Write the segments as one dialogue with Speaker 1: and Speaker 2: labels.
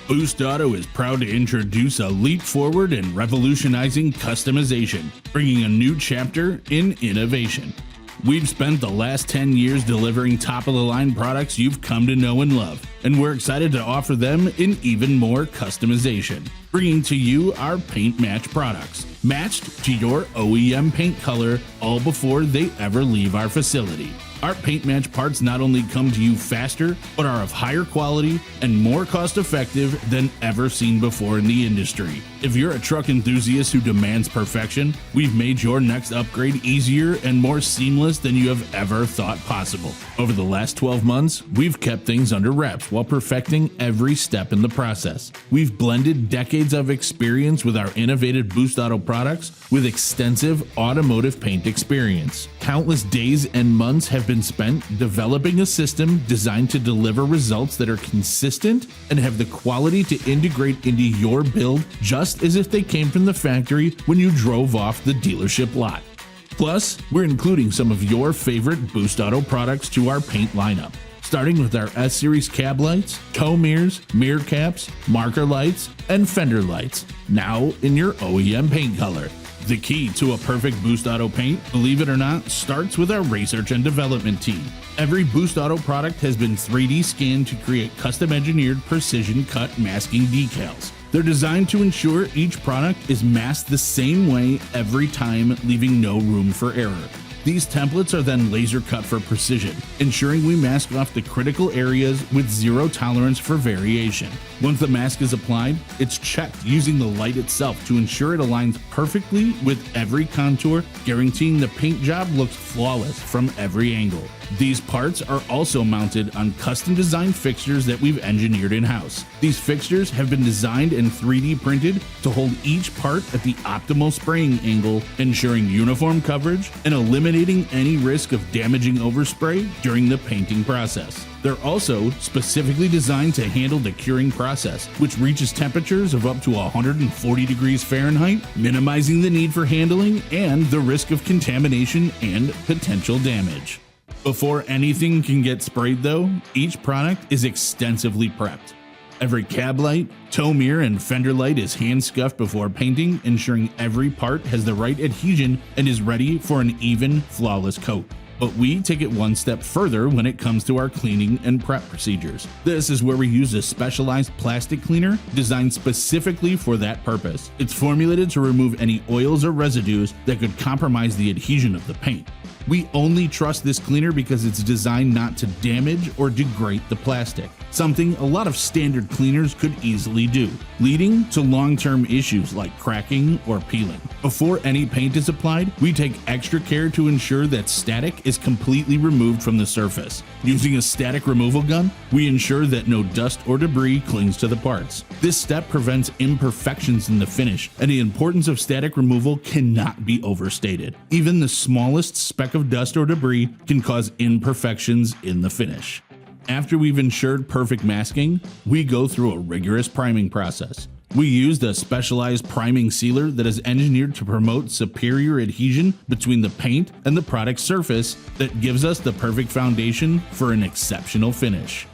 Speaker 1: Boost Auto is proud to introduce a leap forward in revolutionizing customization, bringing a new chapter in innovation. We've spent the last 10 years delivering top-of-the-line products you've come to know and love, and we're excited to offer them in even more customization, bringing to you our paint match products, matched to your OEM paint color, all before they ever leave our facility. Our paint match parts not only come to you faster, but are of higher quality and more cost-effective than ever seen before in the industry. If you're a truck enthusiast who demands perfection, we've made your next upgrade easier and more seamless than you have ever thought possible. Over the last 12 months, we've kept things under wraps while perfecting every step in the process. We've blended decades of experience with our innovative Boost Auto products with extensive automotive paint experience. Countless days and months have been spent developing a system designed to deliver results that are consistent and have the quality to integrate into your build just as if they came from the factory when you drove off the dealership lot. Plus, we're including some of your favorite Boost Auto products to our paint lineup, starting with our S-Series cab lights, tow mirrors, mirror caps, marker lights, and fender lights, now in your OEM paint color. The key to a perfect Boost Auto paint, believe it or not, starts with our research and development team. Every Boost Auto product has been 3D scanned to create custom-engineered precision-cut masking decals. They're designed to ensure each product is masked the same way every time, leaving no room for error. These templates are then laser cut for precision, ensuring we mask off the critical areas with zero tolerance for variation. Once the mask is applied, it's checked using the light itself to ensure it aligns perfectly with every contour, guaranteeing the paint job looks flawless from every angle. These parts are also mounted on custom-designed fixtures that we've engineered in-house. These fixtures have been designed and 3D printed to hold each part at the optimal spraying angle, ensuring uniform coverage and eliminating any risk of damaging overspray during the painting process. They're also specifically designed to handle the curing process, which reaches temperatures of up to 140 degrees Fahrenheit, minimizing the need for handling and the risk of contamination and potential damage. Before anything can get sprayed though, each product is extensively prepped. Every cab light, tow mirror, and fender light is hand scuffed before painting, ensuring every part has the right adhesion and is ready for an even, flawless coat. But we take it one step further when it comes to our cleaning and prep procedures. This is where we use a specialized plastic cleaner designed specifically for that purpose. It's formulated to remove any oils or residues that could compromise the adhesion of the paint. We only trust this cleaner because it's designed not to damage or degrade the plastic, something a lot of standard cleaners could easily do, leading to long-term issues like cracking or peeling. Before any paint is applied, we take extra care to ensure that static is completely removed from the surface. Using a static removal gun, we ensure that no dust or debris clings to the parts. This step prevents imperfections in the finish, and the importance of static removal cannot be overstated. Even the smallest speck of dust or debris can cause imperfections in the finish. After we've ensured perfect masking, we go through a rigorous priming process. We used a specialized priming sealer that is engineered to promote superior adhesion between the paint and the product surface that gives us the perfect foundation for an exceptional finish.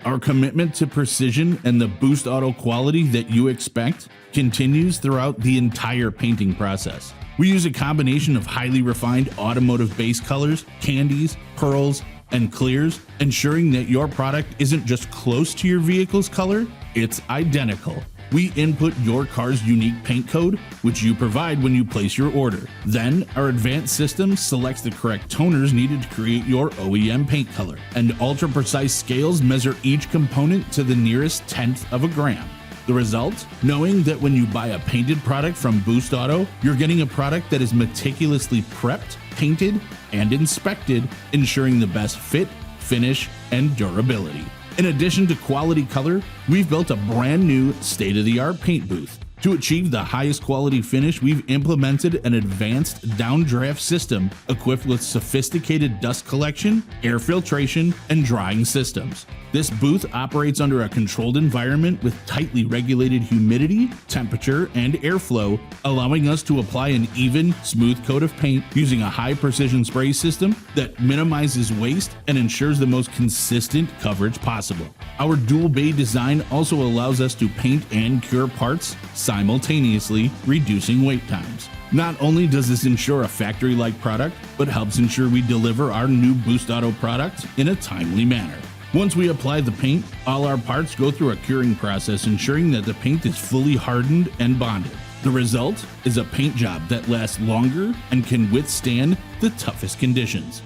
Speaker 1: Our commitment to precision and the Boost Auto quality that you expect continues throughout the entire painting process. We use a combination of highly refined automotive base colors, candies, pearls, and clears, ensuring that your product isn't just close to your vehicle's color, it's identical. We input your car's unique paint code, which you provide when you place your order. Then, our advanced system selects the correct toners needed to create your OEM paint color, and ultra-precise scales measure each component to the nearest tenth of a gram. The result? Knowing that when you buy a painted product from Boost Auto, you're getting a product that is meticulously prepped, painted, and inspected, ensuring the best fit, finish, and durability. In addition to quality color, we've built a brand new state-of-the-art paint booth. To achieve the highest quality finish, we've implemented an advanced downdraft system equipped with sophisticated dust collection, air filtration, and drying systems. This booth operates under a controlled environment with tightly regulated humidity, temperature, and airflow, allowing us to apply an even, smooth coat of paint using a high-precision spray system that minimizes waste and ensures the most consistent coverage possible. Our dual bay design also allows us to paint and cure parts simultaneously, reducing wait times. Not only does this ensure a factory-like product, but helps ensure we deliver our new Boost Auto product in a timely manner. Once we apply the paint, all our parts go through a curing process, ensuring that the paint is fully hardened and bonded. The result is a paint job that lasts longer and can withstand the toughest conditions.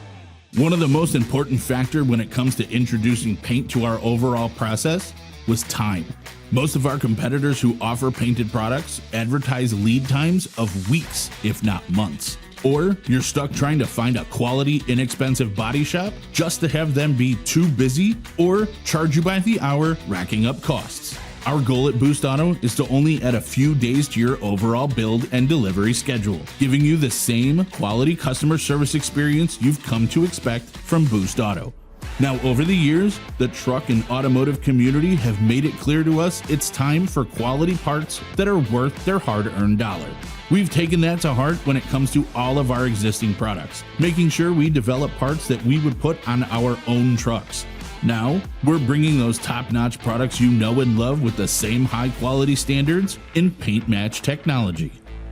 Speaker 1: One of the most important factors when it comes to introducing paint to our overall process was time. Most of our competitors who offer painted products advertise lead times of weeks, if not months. Or you're stuck trying to find a quality, inexpensive body shop just to have them be too busy or charge you by the hour, racking up costs. Our goal at Boost Auto is to only add a few days to your overall build and delivery schedule, giving you the same quality customer service experience you've come to expect from Boost Auto. Now, over the years, the truck and automotive community have made it clear to us it's time for quality parts that are worth their hard-earned dollar. We've taken that to heart when it comes to all of our existing products, making sure we develop parts that we would put on our own trucks. Now, we're bringing those top-notch products you know and love with the same high-quality standards in paint match technology.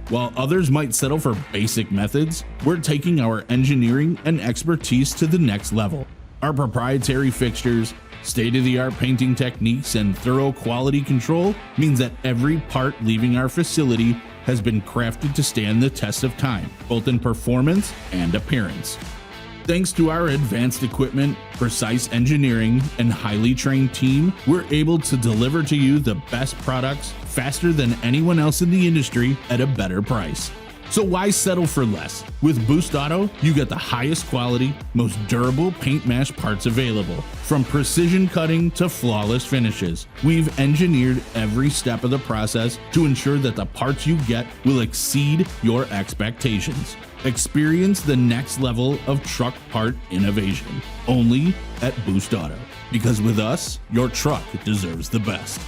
Speaker 1: While others might settle for basic methods, we're taking our engineering and expertise to the next level. Our proprietary fixtures, state-of-the-art painting techniques, and thorough quality control means that every part leaving our facility has been crafted to stand the test of time, both in performance and appearance. Thanks to our advanced equipment, precise engineering, and highly trained team, we're able to deliver to you the best products faster than anyone else in the industry at a better price. So why settle for less? With Boost Auto, you get the highest quality, most durable paint mash parts available. From precision cutting to flawless finishes, we've engineered every step of the process to ensure that the parts you get will exceed your expectations. Experience the next level of truck part innovation, only at Boost Auto. Because with us, your truck deserves the best.